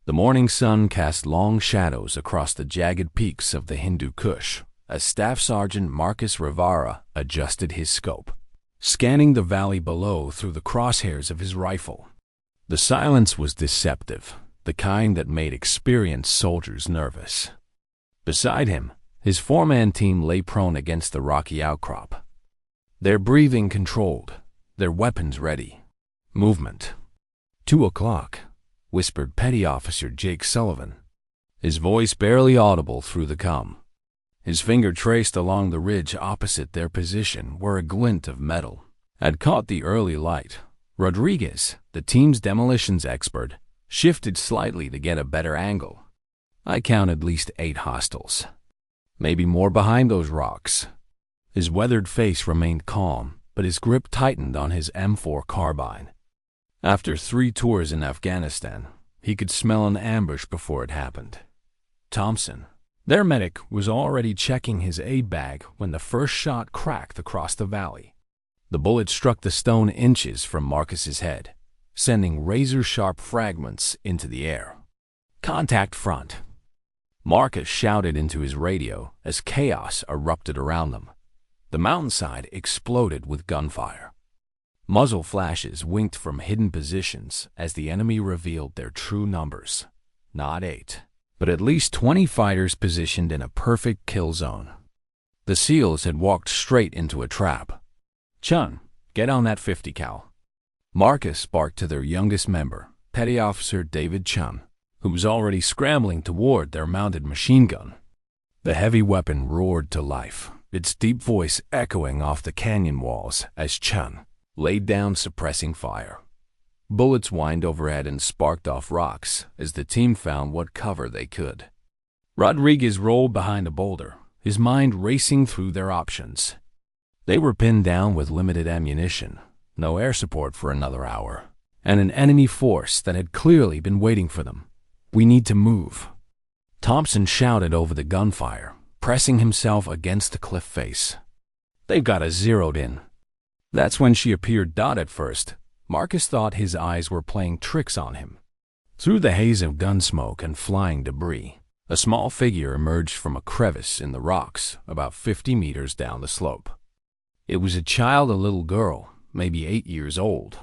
The morning sun cast long shadows across the jagged peaks of the Hindu Kush as Staff Sergeant Marcus Rivera adjusted his scope, scanning the valley below through the crosshairs of his rifle. The silence was deceptive, the kind that made experienced soldiers nervous. Beside him, his four-man team lay prone against the rocky outcrop, their breathing controlled, their weapons ready. Movement. 2 o'clock, whispered Petty Officer Jake Sullivan, his voice barely audible through the comm. His finger traced along the ridge opposite their position where a glint of metal had caught the early light. Rodriguez, the team's demolitions expert, shifted slightly to get a better angle. I counted at least 8 hostiles. Maybe more behind those rocks. His weathered face remained calm, but his grip tightened on his M4 carbine. After 3 tours in Afghanistan, he could smell an ambush before it happened. Thompson, their medic, was already checking his aid bag when the first shot cracked across the valley. The bullet struck the stone inches from Marcus's head, sending razor-sharp fragments into the air. Contact front. Marcus shouted into his radio as chaos erupted around them. The mountainside exploded with gunfire. Muzzle flashes winked from hidden positions as the enemy revealed their true numbers. Not 8, but at least 20 fighters positioned in a perfect kill zone. The SEALs had walked straight into a trap. "Chun, get on that 50 cal." Marcus barked to their youngest member, Petty Officer David Chun, who was already scrambling toward their mounted machine gun. The heavy weapon roared to life, its deep voice echoing off the canyon walls as Chun laid down suppressing fire. Bullets whined overhead and sparked off rocks as the team found what cover they could. Rodriguez rolled behind a boulder, his mind racing through their options. They were pinned down with limited ammunition, no air support for another hour, and an enemy force that had clearly been waiting for them. "We need to move." Thompson shouted over the gunfire, pressing himself against the cliff face. "They've got us zeroed in." That's when she appeared. At first, Marcus thought his eyes were playing tricks on him. Through the haze of gun smoke and flying debris, a small figure emerged from a crevice in the rocks about 50 meters down the slope. It was a little girl, maybe 8 years old,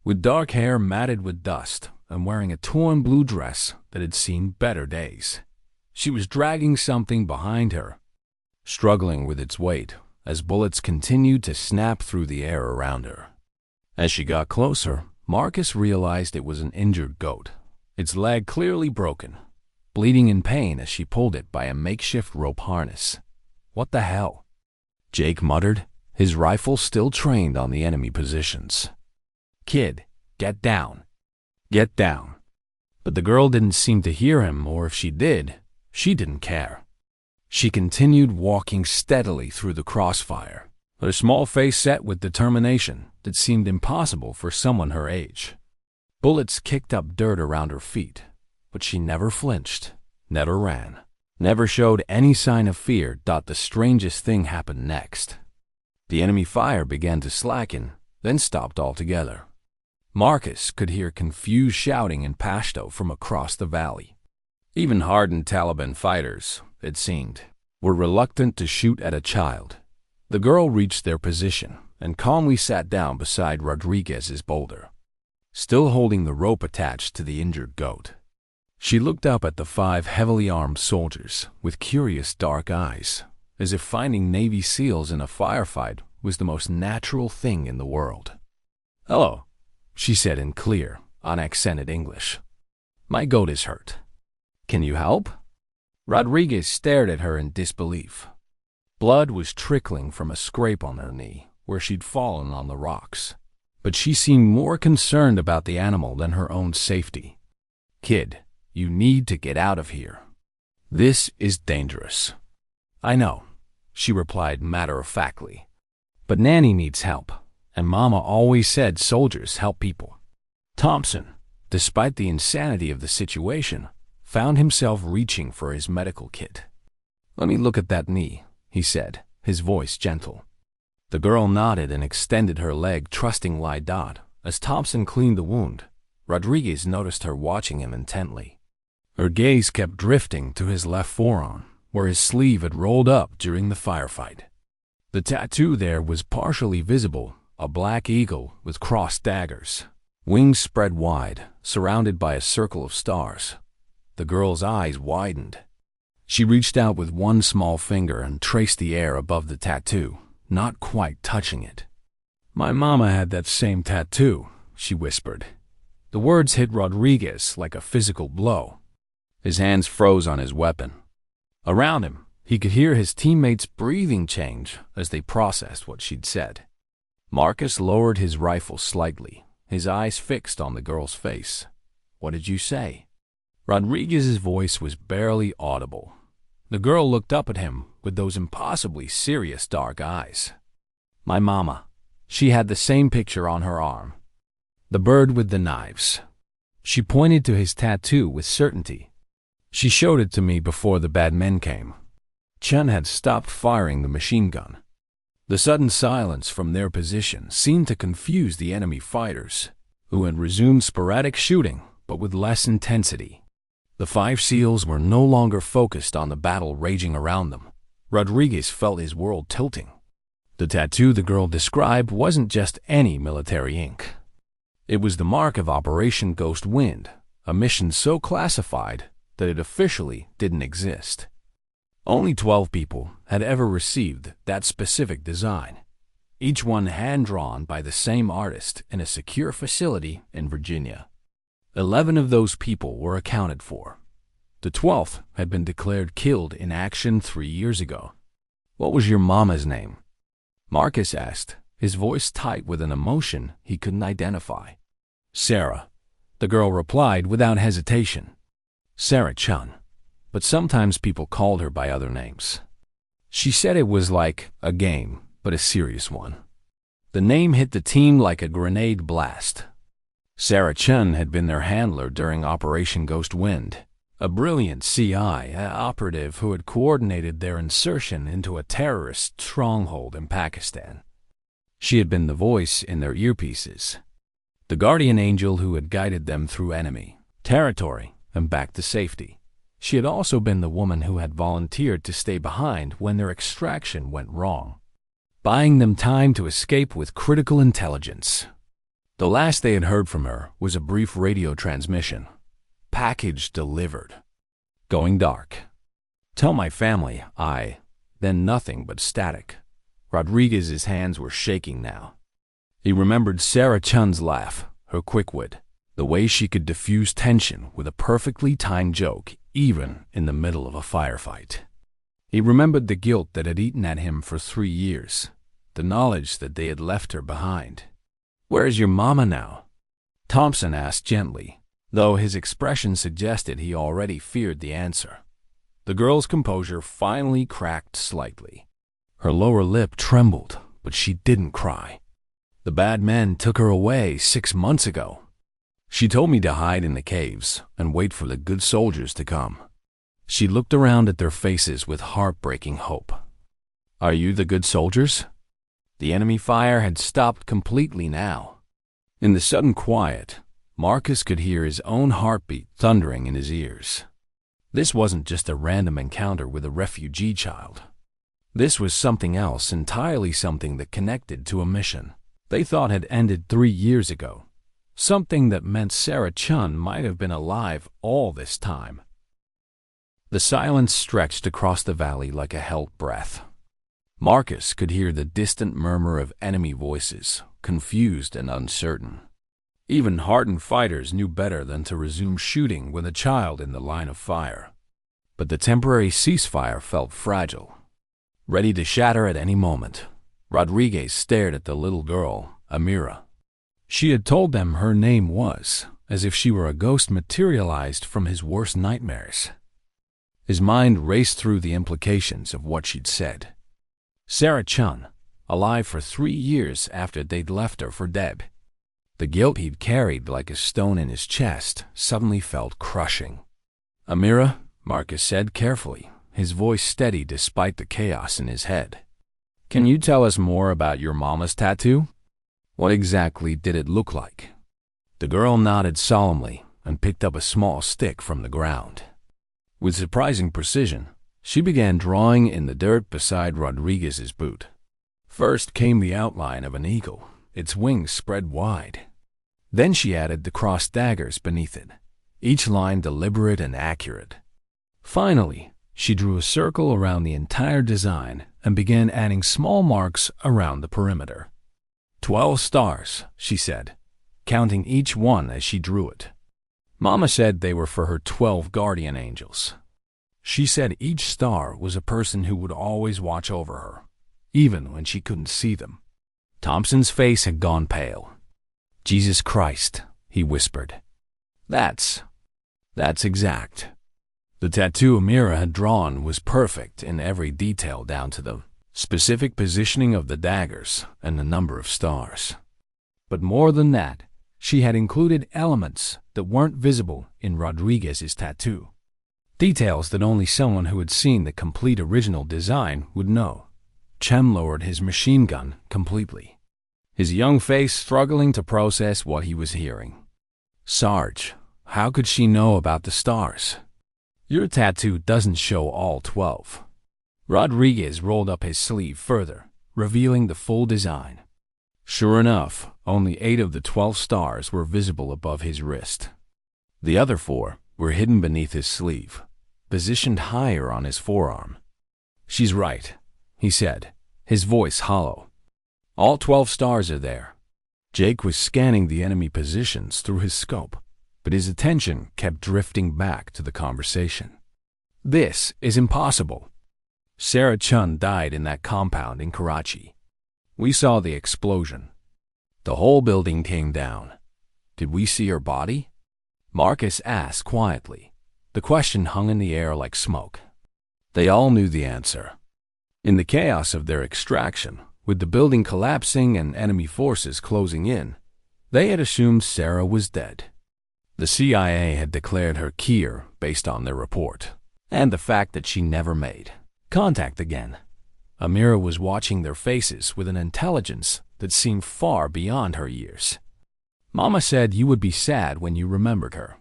with dark hair matted with dust and wearing a torn blue dress that had seen better days. She was dragging something behind her, struggling with its weight as bullets continued to snap through the air around her. As she got closer, Marcus realized it was an injured goat, its leg clearly broken, bleeding in pain as she pulled it by a makeshift rope harness. "What the hell?" Jake muttered, his rifle still trained on the enemy positions. "Kid, get down. Get down." But the girl didn't seem to hear him, or if she did, she didn't care. She continued walking steadily through the crossfire, her small face set with determination that seemed impossible for someone her age. Bullets kicked up dirt around her feet, but she never flinched, never ran, never showed any sign of fear. The strangest thing happened next. The enemy fire began to slacken, then stopped altogether. Marcus could hear confused shouting in Pashto from across the valley. Even hardened Taliban fighters, it seemed, were reluctant to shoot at a child. The girl reached their position and calmly sat down beside Rodriguez's boulder, still holding the rope attached to the injured goat. She looked up at the 5 heavily armed soldiers with curious dark eyes, as if finding Navy SEALs in a firefight was the most natural thing in the world. "Hello," she said in clear, unaccented English. "My goat is hurt. Can you help?" Rodriguez stared at her in disbelief. Blood was trickling from a scrape on her knee, where she'd fallen on the rocks, but she seemed more concerned about the animal than her own safety. "Kid, you need to get out of here. This is dangerous." "I know," she replied matter-of-factly, "but Nanny needs help, and Mama always said soldiers help people." Thompson, despite the insanity of the situation, found himself reaching for his medical kit. "Let me look at that knee," he said, his voice gentle. The girl nodded and extended her leg, trusting As Thompson cleaned the wound, Rodriguez noticed her watching him intently. Her gaze kept drifting to his left forearm, where his sleeve had rolled up during the firefight. The tattoo there was partially visible, a black eagle with crossed daggers, wings spread wide, surrounded by a circle of stars. The girl's eyes widened. She reached out with one small finger and traced the air above the tattoo, not quite touching it. "My mama had that same tattoo," she whispered. The words hit Rodriguez like a physical blow. His hands froze on his weapon. Around him, he could hear his teammates' breathing change as they processed what she'd said. Marcus lowered his rifle slightly, his eyes fixed on the girl's face. "What did you say?" Rodriguez's voice was barely audible. The girl looked up at him with those impossibly serious dark eyes. "My mama. She had the same picture on her arm. The bird with the knives." She pointed to his tattoo with certainty. "She showed it to me before the bad men came." Chun had stopped firing the machine gun. The sudden silence from their position seemed to confuse the enemy fighters, who had resumed sporadic shooting, but with less intensity. The 5 SEALs were no longer focused on the battle raging around them. Rodriguez felt his world tilting. The tattoo the girl described wasn't just any military ink. It was the mark of Operation Ghost Wind, a mission so classified that it officially didn't exist. Only 12 people had ever received that specific design, each one hand-drawn by the same artist in a secure facility in Virginia. 11 of those people were accounted for. The 12th had been declared killed in action 3 years ago. "What was your mama's name?" Marcus asked, his voice tight with an emotion he couldn't identify. "Sarah," the girl replied without hesitation. "Sarah Chun, but sometimes people called her by other names." She said it was like a game, but a serious one. The name hit the team like a grenade blast. Sarah Chun had been their handler during Operation Ghost Wind, a brilliant CI operative who had coordinated their insertion into a terrorist stronghold in Pakistan. She had been the voice in their earpieces, the guardian angel who had guided them through enemy territory and back to safety. She had also been the woman who had volunteered to stay behind when their extraction went wrong, buying them time to escape with critical intelligence. The last they had heard from her was a brief radio transmission. "Package delivered. Going dark. Tell my family Then nothing but static." Rodriguez's hands were shaking now. He remembered Sarah Chun's laugh, her quick wit, the way she could diffuse tension with a perfectly timed joke even in the middle of a firefight. He remembered the guilt that had eaten at him for 3 years, the knowledge that they had left her behind. "Where is your mama now?" Thompson asked gently, though his expression suggested he already feared the answer. The girl's composure finally cracked slightly. Her lower lip trembled, but she didn't cry. "The bad men took her away 6 months ago. She told me to hide in the caves and wait for the good soldiers to come." She looked around at their faces with heartbreaking hope. "Are you the good soldiers?" The enemy fire had stopped completely now. In the sudden quiet, Marcus could hear his own heartbeat thundering in his ears. This wasn't just a random encounter with a refugee child. This was something else entirely, something that connected to a mission they thought had ended 3 years ago. Something that meant Sarah Chun might have been alive all this time. The silence stretched across the valley like a held breath. Marcus could hear the distant murmur of enemy voices, confused and uncertain. Even hardened fighters knew better than to resume shooting with a child in the line of fire. But the temporary ceasefire felt fragile, ready to shatter at any moment. Rodriguez stared at the little girl, Amira. She had told them her name was, as if she were a ghost materialized from his worst nightmares. His mind raced through the implications of what she'd said. Sarah Chun, alive for 3 years after they'd left her for dead. The guilt he'd carried like a stone in his chest suddenly felt crushing. "Amira," Marcus said carefully, his voice steady despite the chaos in his head. "Can you tell us more about your mama's tattoo? What exactly did it look like?" The girl nodded solemnly, and picked up a small stick from the ground. With surprising precision, she began drawing in the dirt beside Rodriguez's boot. First came the outline of an eagle, its wings spread wide. Then she added the crossed daggers beneath it, each line deliberate and accurate. Finally, she drew a circle around the entire design and began adding small marks around the perimeter. 12 stars, she said, counting each one as she drew it. Mama said they were for her 12 guardian angels. She said each star was a person who would always watch over her, even when she couldn't see them. Thompson's face had gone pale. "Jesus Christ," he whispered. That's exact. The tattoo Amira had drawn was perfect in every detail down to the specific positioning of the daggers and the number of stars. But more than that, she had included elements that weren't visible in Rodriguez's tattoo. Details that only someone who had seen the complete original design would know. Chem lowered his machine gun completely, his young face struggling to process what he was hearing. "Sarge, how could she know about the stars? Your tattoo doesn't show all 12. Rodriguez rolled up his sleeve further, revealing the full design. Sure enough, only 8 of the 12 stars were visible above his wrist. The other 4 were hidden beneath his sleeve, positioned higher on his forearm. "She's right," he said, his voice hollow. "All 12 stars are there." Jake was scanning the enemy positions through his scope, but his attention kept drifting back to the conversation. "This is impossible. Sarah Chun died in that compound in Karachi. We saw the explosion. The whole building came down. Did we see her body?" Marcus asked quietly. The question hung in the air like smoke. They all knew the answer. In the chaos of their extraction, with the building collapsing and enemy forces closing in, they had assumed Sarah was dead. The CIA had declared her Kier based on their report, and the fact that she never made contact again. Amira was watching their faces with an intelligence that seemed far beyond her years. "Mama said you would be sad when you remembered her.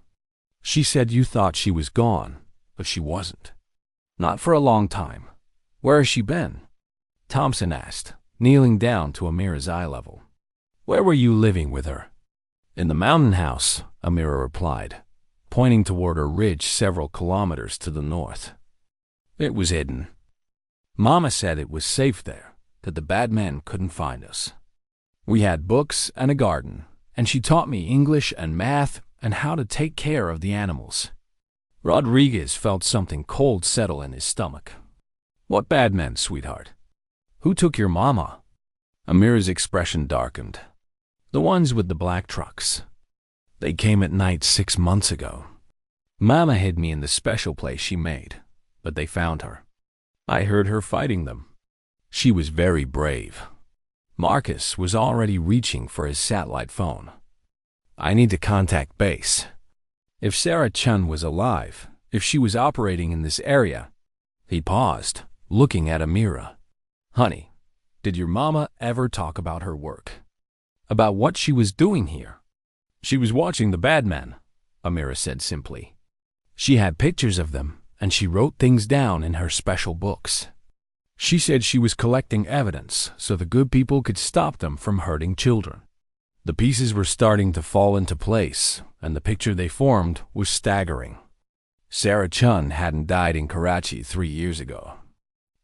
She said you thought she was gone, but she wasn't. Not for a long time. Where has she been?" Thompson asked, kneeling down to Amira's eye level. "Where were you living with her?" "In the mountain house," Amira replied, pointing toward a ridge several kilometers to the north. "It was hidden. Mama said it was safe there, that the bad men couldn't find us. We had books and a garden, and she taught me English and math and how to take care of the animals." Rodriguez felt something cold settle in his stomach. "What bad men, sweetheart? Who took your mama?" Amira's expression darkened. "The ones with the black trucks. They came at night 6 months ago. Mama hid me in the special place she made, but they found her. I heard her fighting them. She was very brave." Marcus was already reaching for his satellite phone. "I need to contact base. If Sarah Chun was alive, if she was operating in this area..." He paused, looking at Amira. "Honey, did your mama ever talk about her work? About what she was doing here?" "She was watching the bad men," Amira said simply. "She had pictures of them, and she wrote things down in her special books. She said she was collecting evidence so the good people could stop them from hurting children." The pieces were starting to fall into place, and the picture they formed was staggering. Sarah Chun hadn't died in Karachi 3 years ago.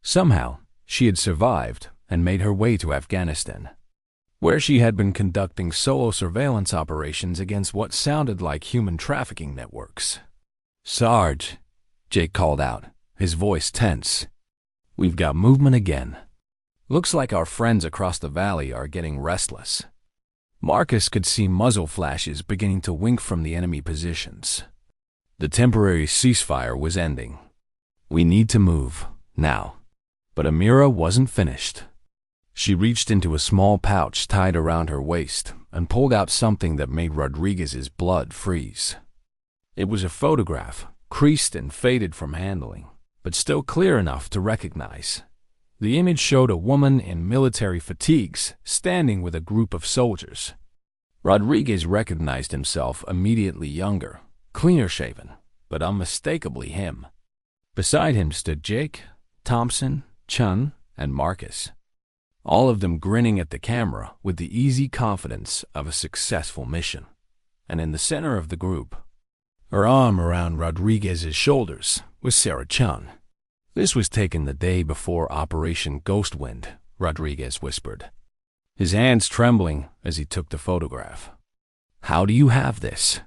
Somehow, she had survived and made her way to Afghanistan, where she had been conducting solo surveillance operations against what sounded like human trafficking networks. "Sarge," Jake called out, his voice tense. "We've got movement again. Looks like our friends across the valley are getting restless." Marcus could see muzzle flashes beginning to wink from the enemy positions. The temporary ceasefire was ending. "We need to move, now." But Amira wasn't finished. She reached into a small pouch tied around her waist and pulled out something that made Rodriguez's blood freeze. It was a photograph, creased and faded from handling, but still clear enough to recognize. The image showed a woman in military fatigues standing with a group of soldiers. Rodriguez recognized himself immediately younger, cleaner-shaven, but unmistakably him. Beside him stood Jake, Thompson, Chun, and Marcus, all of them grinning at the camera with the easy confidence of a successful mission. And in the center of the group, her arm around Rodriguez's shoulders, was Sarah Chun. "This was taken the day before Operation Ghostwind," Rodriguez whispered, his hands trembling as he took the photograph. "How do you have this?"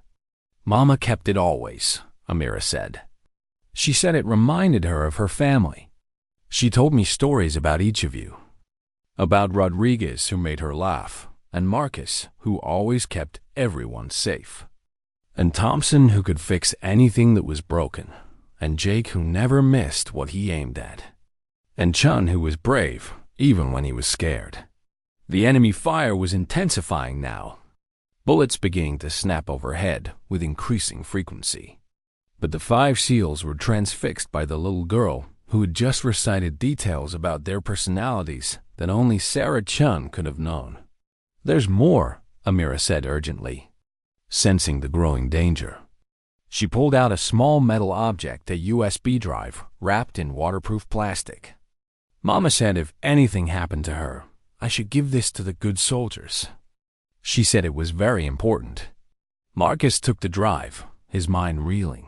"Mama kept it always," Amira said. "She said it reminded her of her family. She told me stories about each of you. About Rodriguez, who made her laugh, and Marcus, who always kept everyone safe, and Thompson, who could fix anything that was broken, and Jake, who never missed what he aimed at, and Chun, who was brave, even when he was scared." The enemy fire was intensifying now, bullets beginning to snap overhead with increasing frequency. But the 5 SEALs were transfixed by the little girl who had just recited details about their personalities that only Sarah Chun could have known. "There's more," Amira said urgently, sensing the growing danger. She pulled out a small metal object, a USB drive, wrapped in waterproof plastic. "Mama said if anything happened to her, I should give this to the good soldiers. She said it was very important." Marcus took the drive, his mind reeling.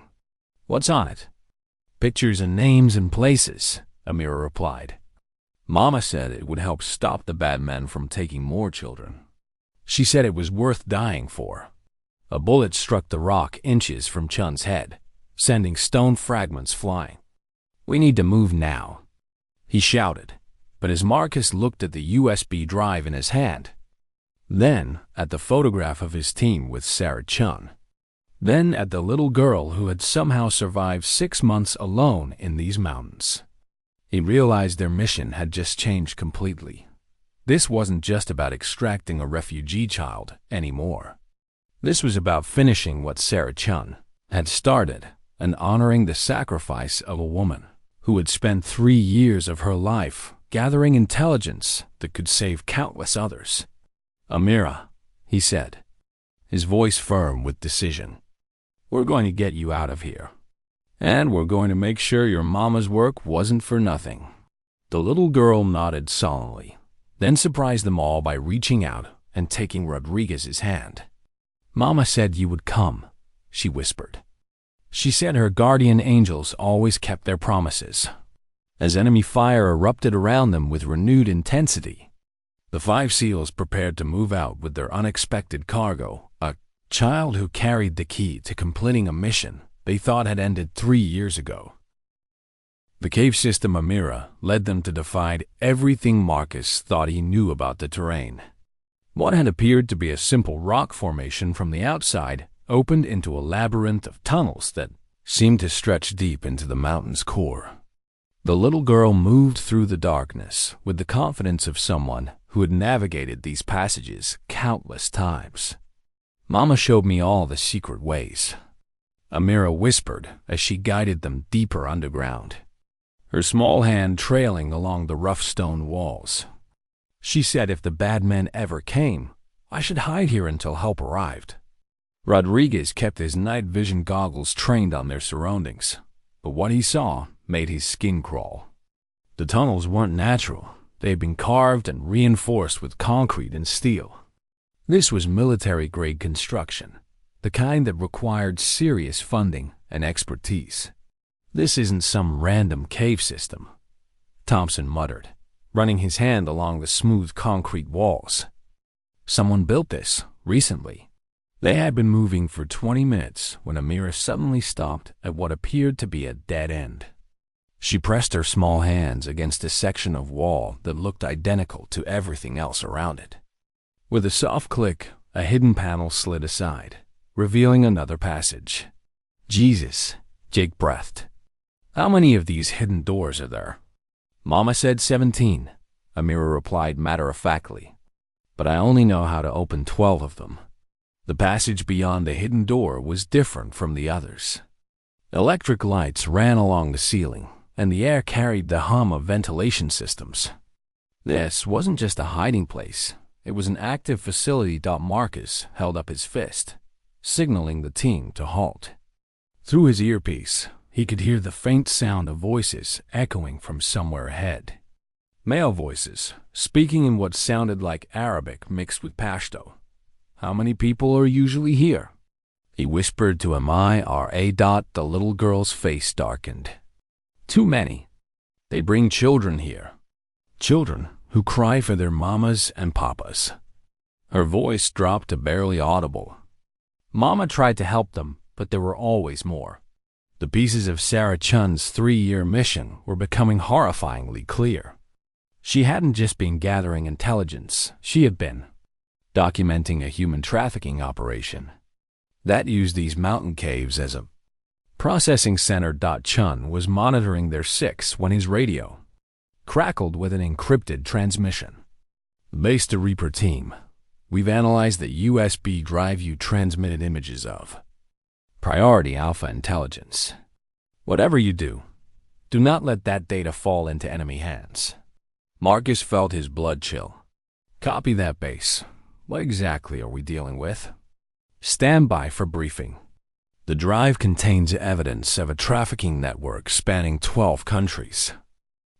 "What's on it?" "Pictures and names and places," Amira replied. "Mama said it would help stop the bad men from taking more children. She said it was worth dying for." A bullet struck the rock inches from Chun's head, sending stone fragments flying. "We need to move now," he shouted, but as Marcus looked at the USB drive in his hand, then at the photograph of his team with Sarah Chun, then at the little girl who had somehow survived 6 months alone in these mountains, he realized their mission had just changed completely. This wasn't just about extracting a refugee child anymore. This was about finishing what Sarah Chun had started and honoring the sacrifice of a woman who had spent 3 years of her life gathering intelligence that could save countless others. "Amira," he said, his voice firm with decision, "we're going to get you out of here. And we're going to make sure your mama's work wasn't for nothing." The little girl nodded solemnly, then surprised them all by reaching out and taking Rodriguez's hand. "Mama said you would come," she whispered. "She said her guardian angels always kept their promises." As enemy fire erupted around them with renewed intensity, the 5 SEALs prepared to move out with their unexpected cargo, a child who carried the key to completing a mission they thought had ended 3 years ago. The cave system Amira led them to defy everything Marcus thought he knew about the terrain. What had appeared to be a simple rock formation from the outside opened into a labyrinth of tunnels that seemed to stretch deep into the mountain's core. The little girl moved through the darkness with the confidence of someone who had navigated these passages countless times. "Mama showed me all the secret ways," Amira whispered as she guided them deeper underground, her small hand trailing along the rough stone walls. "She said if the bad men ever came, I should hide here until help arrived." Rodriguez kept his night vision goggles trained on their surroundings, but what he saw made his skin crawl. The tunnels weren't natural. They had been carved and reinforced with concrete and steel. This was military-grade construction, the kind that required serious funding and expertise. "This isn't some random cave system," Thompson muttered, running his hand along the smooth concrete walls. "Someone built this recently." They had been moving for 20 minutes when Amira suddenly stopped at what appeared to be a dead end. She pressed her small hands against a section of wall that looked identical to everything else around it. With a soft click, a hidden panel slid aside, revealing another passage. "Jesus," Jake breathed. "How many of these hidden doors are there?" "Mama said 17, Amira replied matter-of-factly. "But I only know how to open 12 of them." The passage beyond the hidden door was different from the others. Electric lights ran along the ceiling, and the air carried the hum of ventilation systems. This wasn't just a hiding place. It was an active facility. Marcus held up his fist, signaling the team to halt. Through his earpiece, he could hear the faint sound of voices echoing from somewhere ahead. Male voices, speaking in what sounded like Arabic mixed with Pashto. "How many people are usually here?" he whispered to Amira. The little girl's face darkened. "Too many. They bring children here. Children who cry for their mamas and papas." Her voice dropped to barely audible. Mama tried to help them, but there were always more. The pieces of Sarah Chun's 3-year mission were becoming horrifyingly clear. She hadn't just been gathering intelligence, she had been documenting a human trafficking operation that used these mountain caves as a processing center. Chun was monitoring their 6 when his radio crackled with an encrypted transmission. "Base to Reaper team, we've analyzed the USB drive you transmitted images of. Priority Alpha Intelligence. Whatever you do, do not let that data fall into enemy hands." Marcus felt his blood chill. "Copy that, base. What exactly are we dealing with?" "Stand by for briefing. The drive contains evidence of a trafficking network spanning 12 countries.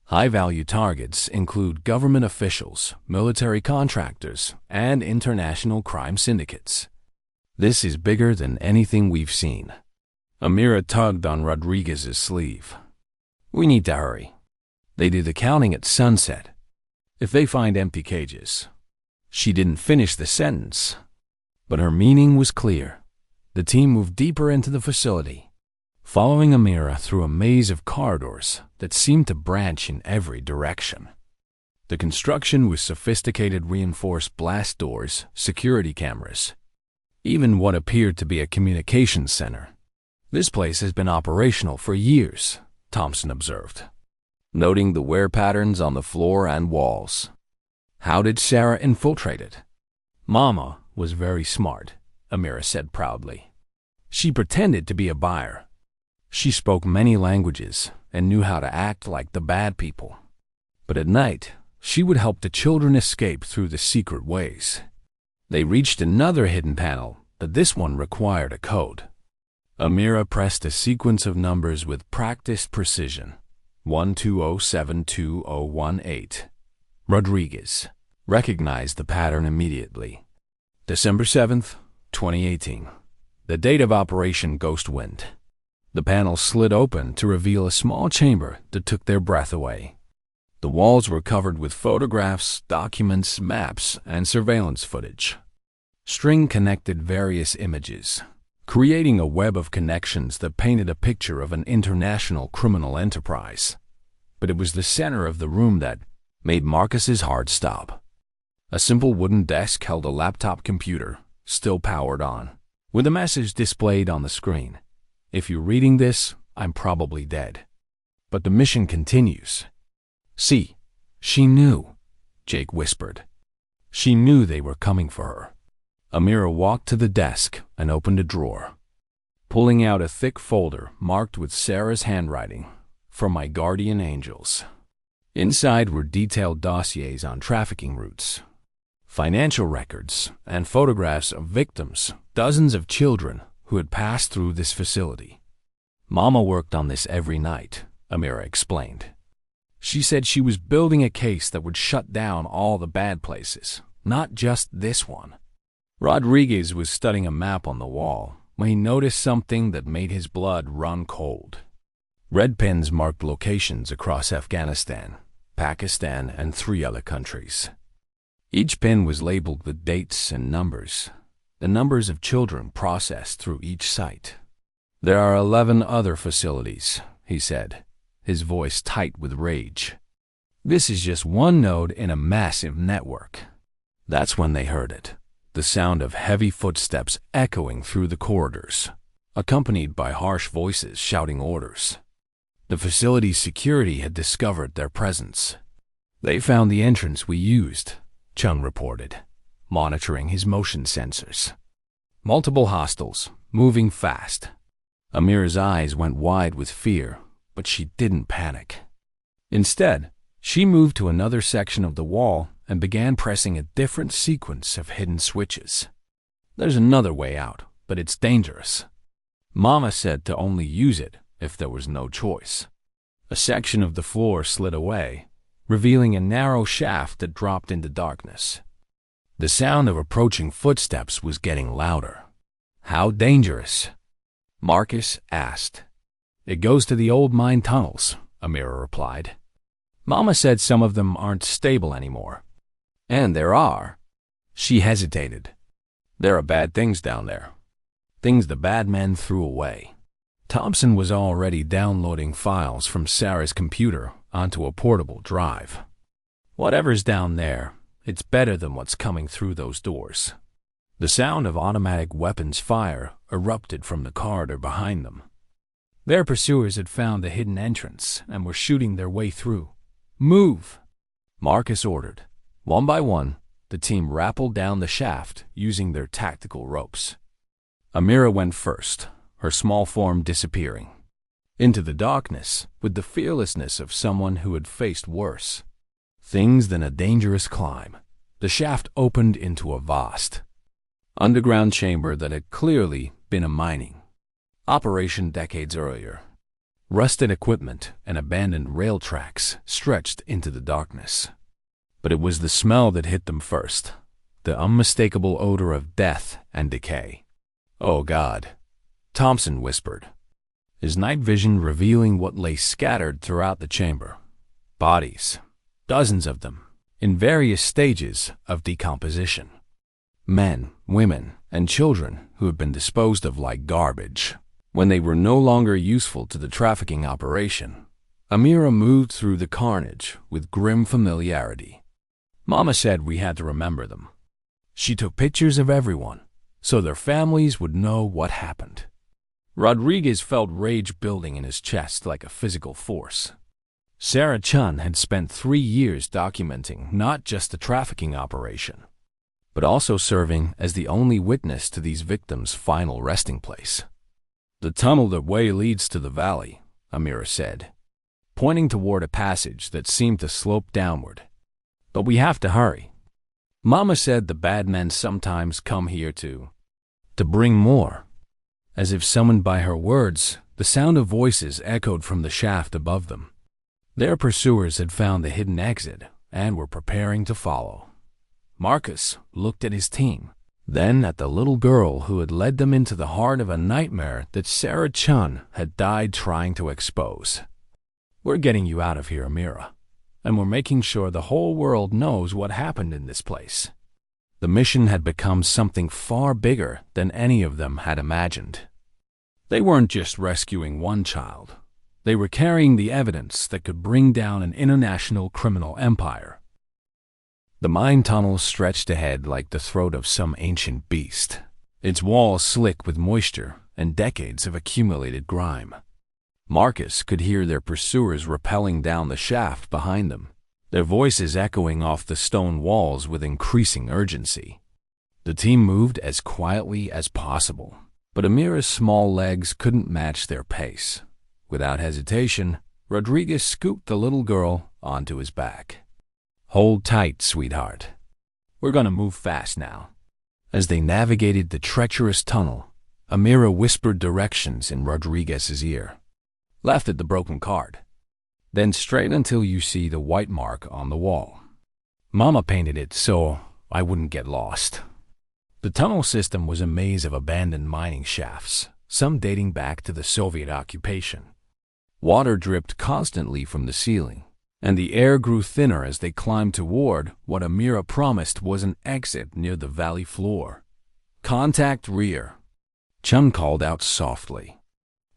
High-value targets include government officials, military contractors, and international crime syndicates. This is bigger than anything we've seen." Amira tugged on Rodriguez's sleeve. "We need to hurry. They do the counting at sunset. If they find empty cages..." She didn't finish the sentence, but her meaning was clear. The team moved deeper into the facility, following Amira through a maze of corridors that seemed to branch in every direction. The construction was sophisticated reinforced blast doors, security cameras, even what appeared to be a communications center. "This place has been operational for years," Thompson observed, noting the wear patterns on the floor and walls. "How did Sarah infiltrate it?" "Mama was very smart," Amira said proudly. "She pretended to be a buyer. She spoke many languages and knew how to act like the bad people. But at night, she would help the children escape through the secret ways." They reached another hidden panel, but this one required a code. Amira pressed a sequence of numbers with practiced precision. 12072018. Rodriguez recognized the pattern immediately. December 7th, 2018. The date of Operation Ghost Wind. The panel slid open to reveal a small chamber that took their breath away. The walls were covered with photographs, documents, maps, and surveillance footage. String connected various images, creating a web of connections that painted a picture of an international criminal enterprise. But it was the center of the room that made Marcus's heart stop. A simple wooden desk held a laptop computer, still powered on, with a message displayed on the screen. "If you're reading this, I'm probably dead. But the mission continues." "See, she knew," Jake whispered. "She knew they were coming for her." Amira walked to the desk and opened a drawer, pulling out a thick folder marked with Sarah's handwriting, "For my guardian angels." Inside were detailed dossiers on trafficking routes, financial records, and photographs of victims, dozens of children who had passed through this facility. "Mama worked on this every night," Amira explained. "She said she was building a case that would shut down all the bad places, not just this one." Rodriguez was studying a map on the wall when he noticed something that made his blood run cold. Red pins marked locations across Afghanistan, Pakistan, and 3 other countries. Each pin was labeled with dates and numbers, the numbers of children processed through each site. "There are 11 other facilities," he said, his voice tight with rage. "This is just one node in a massive network." That's when they heard it, the sound of heavy footsteps echoing through the corridors, accompanied by harsh voices shouting orders. The facility's security had discovered their presence. "They found the entrance we used," Chung reported, monitoring his motion sensors. "Multiple hostiles, moving fast." Amira's eyes went wide with fear, but she didn't panic. Instead, she moved to another section of the wall and began pressing a different sequence of hidden switches. "There's another way out, but it's dangerous." Mama said to only use it if there was no choice. A section of the floor slid away, revealing a narrow shaft that dropped into darkness. The sound of approaching footsteps was getting louder. "How dangerous?" Marcus asked. "It goes to the old mine tunnels," Amira replied. "Mama said some of them aren't stable anymore." "And there are." She hesitated. "There are bad things down there. Things the bad men threw away." Thompson was already downloading files from Sarah's computer onto a portable drive. "Whatever's down there, it's better than what's coming through those doors." The sound of automatic weapons fire erupted from the corridor behind them. Their pursuers had found the hidden entrance and were shooting their way through. "Move!" Marcus ordered. One by one, the team rappelled down the shaft using their tactical ropes. Amira went first, her small form disappearing into the darkness with the fearlessness of someone who had faced worse things than a dangerous climb. The shaft opened into a vast underground chamber that had clearly been a mining operation decades earlier. Rusted equipment and abandoned rail tracks stretched into the darkness. But it was the smell that hit them first, the unmistakable odor of death and decay. "Oh God," Thompson whispered, his night vision revealing what lay scattered throughout the chamber. Bodies, dozens of them, in various stages of decomposition. Men, women, and children who had been disposed of like garbage. When they were no longer useful to the trafficking operation, Amira moved through the carnage with grim familiarity. Mama said we had to remember them. She took pictures of everyone, so their families would know what happened. Rodriguez felt rage building in his chest like a physical force. Sarah Chun had spent 3 years documenting not just the trafficking operation, but also serving as the only witness to these victims' final resting place. "The tunnel that way leads to the valley," Amira said, pointing toward a passage that seemed to slope downward. "But we have to hurry. Mama said the bad men sometimes come here to bring more." As if summoned by her words, the sound of voices echoed from the shaft above them. Their pursuers had found the hidden exit and were preparing to follow. Marcus looked at his team, then at the little girl who had led them into the heart of a nightmare that Sarah Chun had died trying to expose. "We're getting you out of here, Amira, and we're making sure the whole world knows what happened in this place." The mission had become something far bigger than any of them had imagined. They weren't just rescuing one child. They were carrying the evidence that could bring down an international criminal empire. The mine tunnel stretched ahead like the throat of some ancient beast, its walls slick with moisture and decades of accumulated grime. Marcus could hear their pursuers rappelling down the shaft behind them, their voices echoing off the stone walls with increasing urgency. The team moved as quietly as possible, but Amira's small legs couldn't match their pace. Without hesitation, Rodriguez scooped the little girl onto his back. "Hold tight, sweetheart. We're gonna move fast now." As they navigated the treacherous tunnel, Amira whispered directions in Rodriguez's ear. "Left at the broken card. Then straight until you see the white mark on the wall. Mama painted it so I wouldn't get lost." The tunnel system was a maze of abandoned mining shafts, some dating back to the Soviet occupation. Water dripped constantly from the ceiling, and the air grew thinner as they climbed toward what Amira promised was an exit near the valley floor. "Contact rear," Chun called out softly.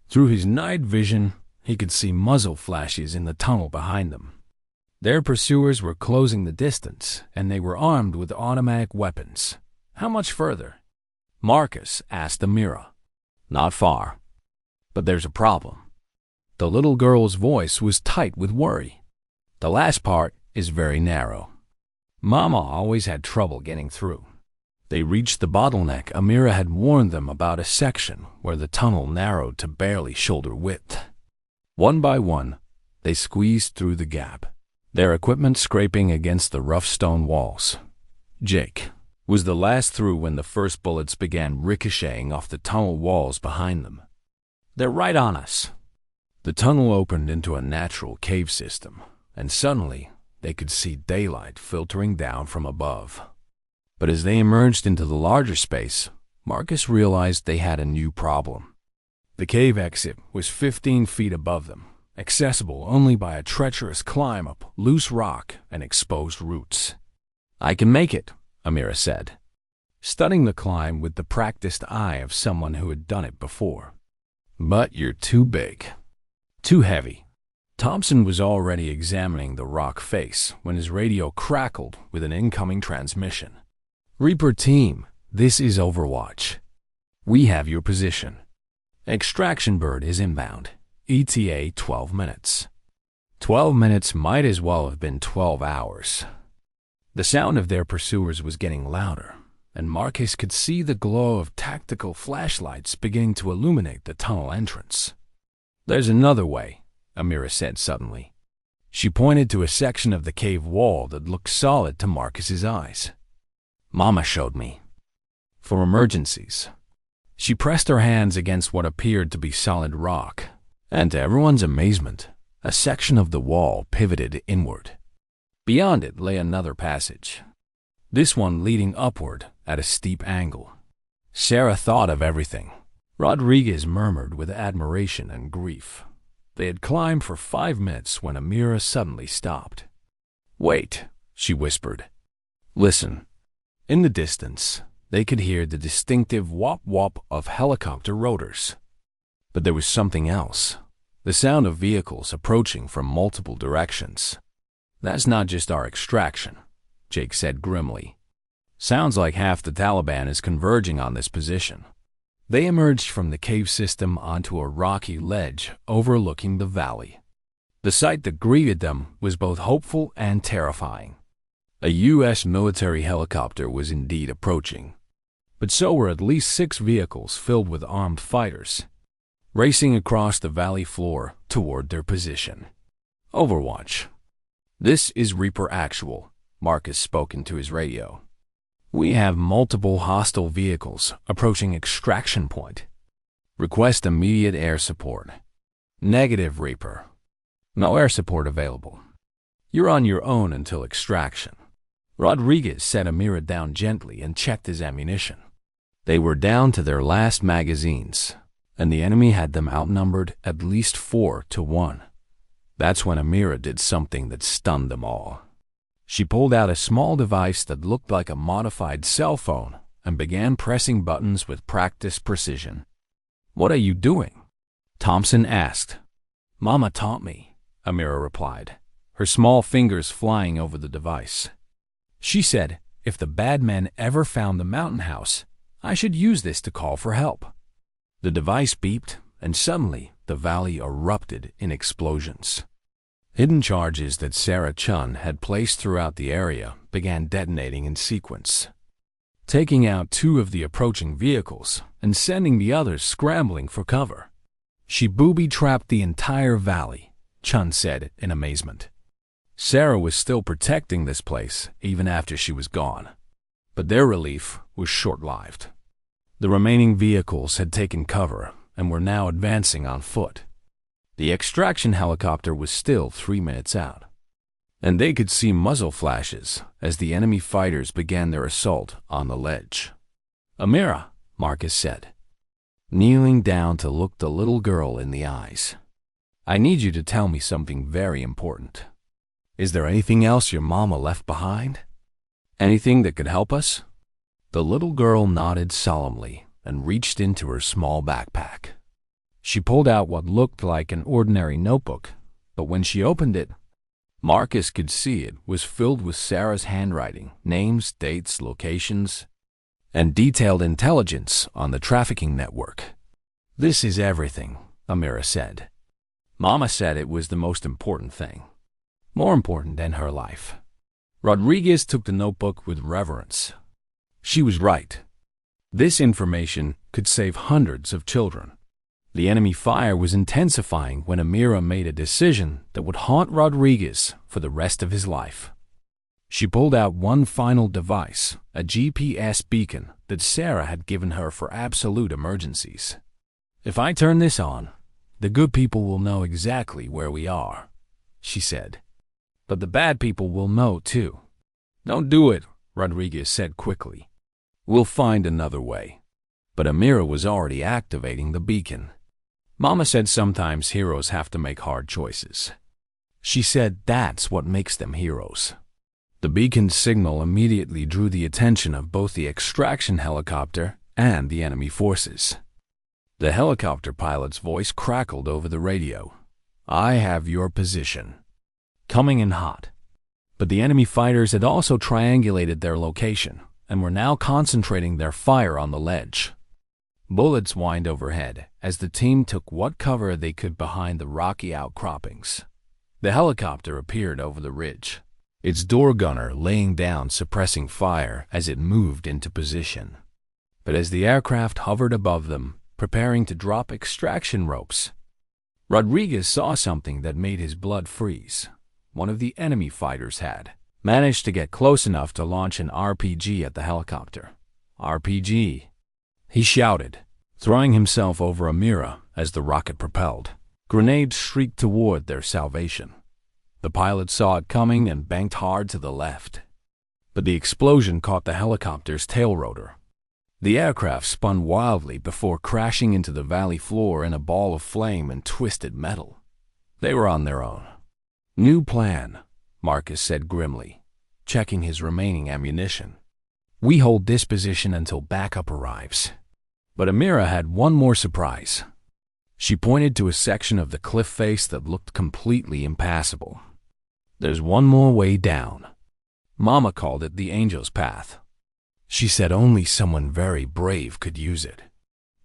Through his night vision, he could see muzzle flashes in the tunnel behind them. Their pursuers were closing the distance, and they were armed with automatic weapons. "How much further?" Marcus asked Amira. "Not far. But there's a problem." The little girl's voice was tight with worry. "The last part is very narrow. Mama always had trouble getting through." They reached the bottleneck Amira had warned them about, a section where the tunnel narrowed to barely shoulder width. One by one, they squeezed through the gap, their equipment scraping against the rough stone walls. Jake was the last through when the first bullets began ricocheting off the tunnel walls behind them. They're right on us. The tunnel opened into a natural cave system, and suddenly they could see daylight filtering down from above. But as they emerged into the larger space, Marcus realized they had a new problem. The cave exit was 15 feet above them, accessible only by a treacherous climb up loose rock and exposed roots. "I can make it," Amira said, studying the climb with the practiced eye of someone who had done it before. "But you're too big. Too heavy." Thompson was already examining the rock face when his radio crackled with an incoming transmission. "Reaper team, this is Overwatch. We have your position. Extraction bird is inbound. ETA 12 minutes. 12 minutes might as well have been 12 hours. The sound of their pursuers was getting louder, and Marcus could see the glow of tactical flashlights beginning to illuminate the tunnel entrance. "There's another way," Amira said suddenly. She pointed to a section of the cave wall that looked solid to Marcus's eyes. "Mama showed me. For emergencies." She pressed her hands against what appeared to be solid rock, and to everyone's amazement, a section of the wall pivoted inward. Beyond it lay another passage, this one leading upward at a steep angle. Sarah thought of everything. Rodriguez murmured with admiration and grief. They had climbed for 5 minutes when Amira suddenly stopped. "Wait," she whispered. "Listen." In the distance, they could hear the distinctive whop-whop of helicopter rotors. But there was something else, the sound of vehicles approaching from multiple directions. "That's not just our extraction," Jake said grimly. "Sounds like half the Taliban is converging on this position." They emerged from the cave system onto a rocky ledge overlooking the valley. The sight that greeted them was both hopeful and terrifying. A U.S. military helicopter was indeed approaching, but so were at least 6 vehicles filled with armed fighters, racing across the valley floor toward their position. "Overwatch. This is Reaper Actual," Marcus spoke into his radio. "We have multiple hostile vehicles approaching extraction point. Request immediate air support." "Negative, Reaper. No air support available. You're on your own until extraction." Rodriguez set Amira down gently and checked his ammunition. They were down to their last magazines, and the enemy had them outnumbered at least 4-1. That's when Amira did something that stunned them all. She pulled out a small device that looked like a modified cell phone and began pressing buttons with practiced precision. "What are you doing?" Thompson asked. "Mama taught me," Amira replied, her small fingers flying over the device. She said, "If the bad men ever found the mountain house, I should use this to call for help." The device beeped, and suddenly the valley erupted in explosions. Hidden charges that Sarah Chun had placed throughout the area began detonating in sequence, taking out 2 of the approaching vehicles and sending the others scrambling for cover. "She booby-trapped the entire valley," Chun said in amazement. Sarah was still protecting this place even after she was gone, but their relief was short-lived. The remaining vehicles had taken cover and were now advancing on foot. The extraction helicopter was still 3 minutes out, and they could see muzzle flashes as the enemy fighters began their assault on the ledge. "Amira," Marcus said, kneeling down to look the little girl in the eyes, "I need you to tell me something very important. Is there anything else your mama left behind? Anything that could help us?" The little girl nodded solemnly and reached into her small backpack. She pulled out what looked like an ordinary notebook, but when she opened it, Marcus could see it was filled with Sarah's handwriting, names, dates, locations, and detailed intelligence on the trafficking network. "This is everything," Amira said. "Mama said it was the most important thing, more important than her life." Rodriguez took the notebook with reverence. She was right. This information could save hundreds of children. The enemy fire was intensifying when Amira made a decision that would haunt Rodriguez for the rest of his life. She pulled out one final device, a GPS beacon that Sarah had given her for absolute emergencies. "If I turn this on, The good people will know exactly where we are, she said. But the bad people will know too. Don't do it, Rodriguez said quickly. We'll find another way. But Amira was already activating the beacon. Mama said sometimes heroes have to make hard choices. She said that's what makes them heroes. The beacon's signal immediately drew the attention of both the extraction helicopter and the enemy forces. The helicopter pilot's voice crackled over the radio. I have your position. Coming in hot. But the enemy fighters had also triangulated their location and were now concentrating their fire on the ledge. Bullets whined overhead as the team took what cover they could behind the rocky outcroppings. The helicopter appeared over the ridge, its door gunner laying down suppressing fire as it moved into position. But as the aircraft hovered above them, preparing to drop extraction ropes, Rodriguez saw something that made his blood freeze. One of the enemy fighters had managed to get close enough to launch an RPG at the helicopter. RPG, he shouted, throwing himself over Amira as the rocket propelled. Grenades shrieked toward their salvation. The pilot saw it coming and banked hard to the left. But the explosion caught the helicopter's tail rotor. The aircraft spun wildly before crashing into the valley floor in a ball of flame and twisted metal. They were on their own. New plan, Marcus said grimly, checking his remaining ammunition. We hold this position until backup arrives. But Amira had one more surprise. She pointed to a section of the cliff face that looked completely impassable. There's one more way down. Mama called it the Angel's Path. She said only someone very brave could use it.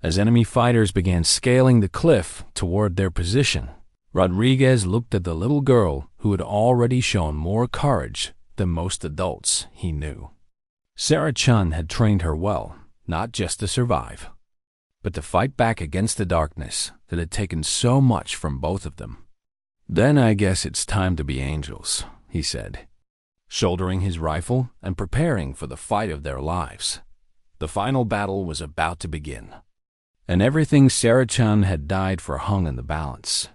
As enemy fighters began scaling the cliff toward their position, Rodriguez looked at the little girl who had already shown more courage than most adults he knew. Sarah Chun had trained her well, not just to survive, but to fight back against the darkness that had taken so much from both of them. Then I guess it's time to be angels, he said, shouldering his rifle and preparing for the fight of their lives. The final battle was about to begin, and everything Sarah Chun had died for hung in the balance.